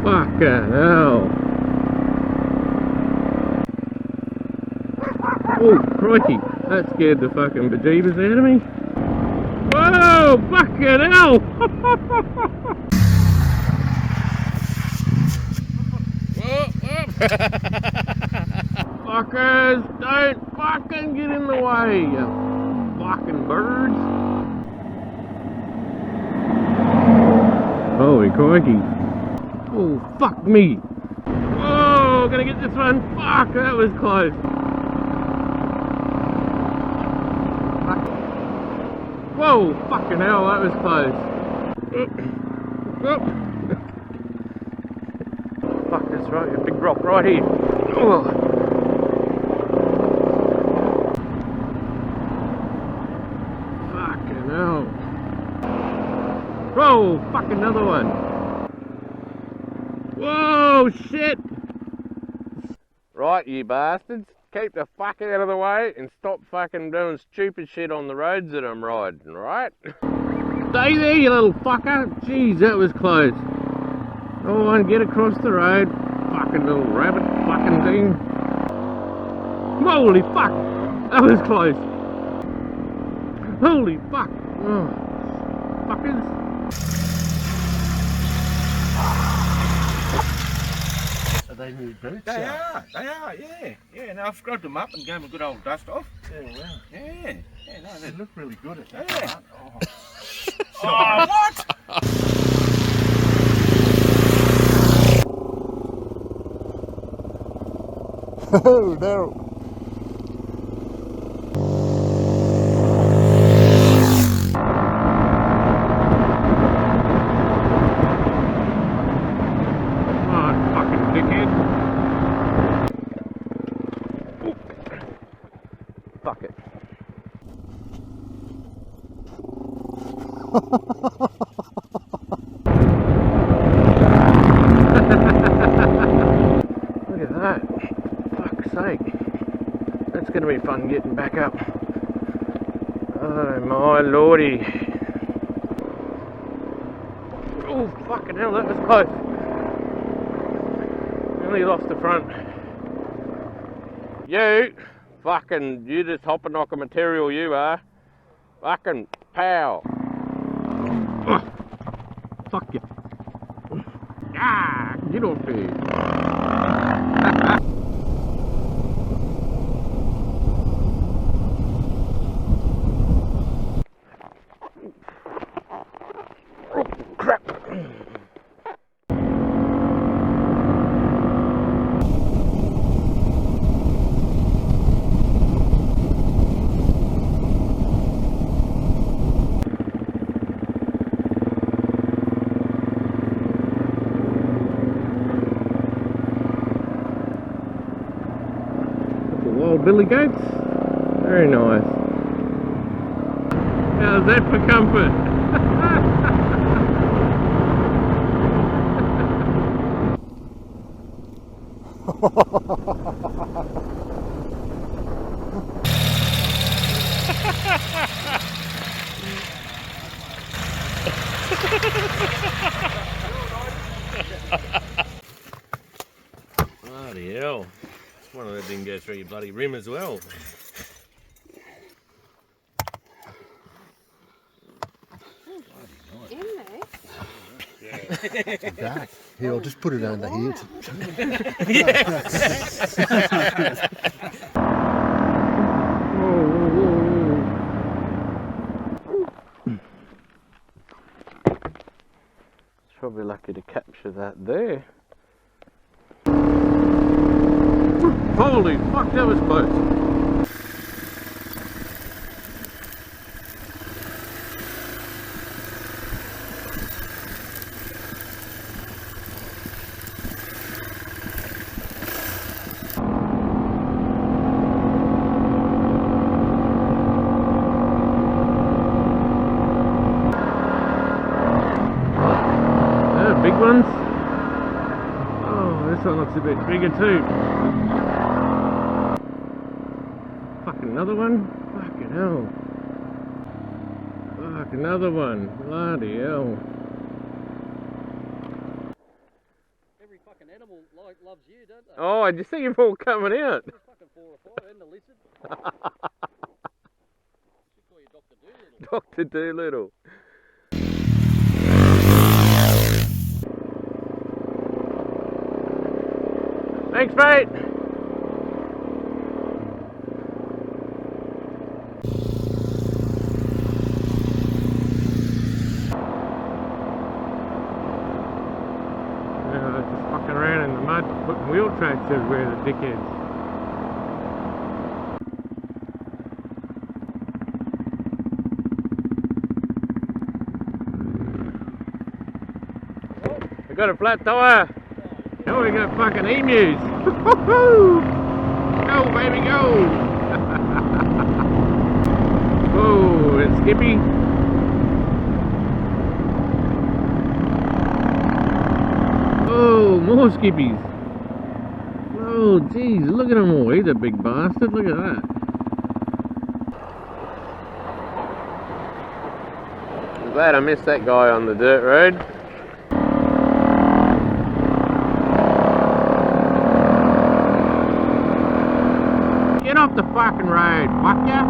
Fucking hell. Oh, crikey. That scared the fucking bejeebers out of me. Whoa, fucking hell. Fuckers, don't fucking get in the way, you fucking birds. Holy crikey. Oh, fuck me. Whoa, gonna get this one. Fuck, that was close. Whoa, fucking hell, that was close. Fuck, that's right, a big rock right here. Oh. Fucking hell. Whoa, fuck, another one. Whoa, shit. Right, you bastards. Keep the fuck out of the way and stop fucking doing stupid shit on the roads that I'm riding, right? Stay there, you little fucker. Jeez, that was close. Go on, get across the road. Fucking little rabbit fucking thing. Holy fuck! That was close. Holy fuck. Oh, fuckers. Are they new boots? They are, yeah. Yeah, no, I've scrubbed them up and gave them a good old dust off. Yeah, wow. Yeah, no, They look really good at that. Yeah. Oh. Oh, what? Oh, no. Fuck it. Look at that. Fuck's sake. That's going to be fun getting back up. Oh my lordy. Oh fucking hell, that was close. Nearly lost the front. You just hopper knocker material, you are. Fucking pow. Oh, fuck you. Ah, get off here. Oh, crap. Wild billy goats, very nice. How's that for comfort? Bloody hell. One of them didn't go through your bloody rim as well. In there? Yeah. Back. Here, I'll just put it under here. It's probably lucky to capture that there. Holy fuck, that was close. Big ones. Oh, this one looks a bit bigger too. Fucking another one. Fucking hell. Fuck, another one. Bloody hell. fucking animal loves you, don't they? Oh, did you see them all coming out? There's fucking 4 or 5 and the lizard. Should call you Dr. Doolittle. Dr. Doolittle. Thanks, mate. Just fucking around in the mud, putting wheel tracks everywhere, the dickheads. We got a flat tyre. Oh, we got fucking emus. Go, baby, go. Oh, and Skippy. Oh, more Skippies. Oh, jeez, look at him all. He's a big bastard. Look at that. I'm glad I missed that guy on the dirt road. Get off the fucking road, fuck ya!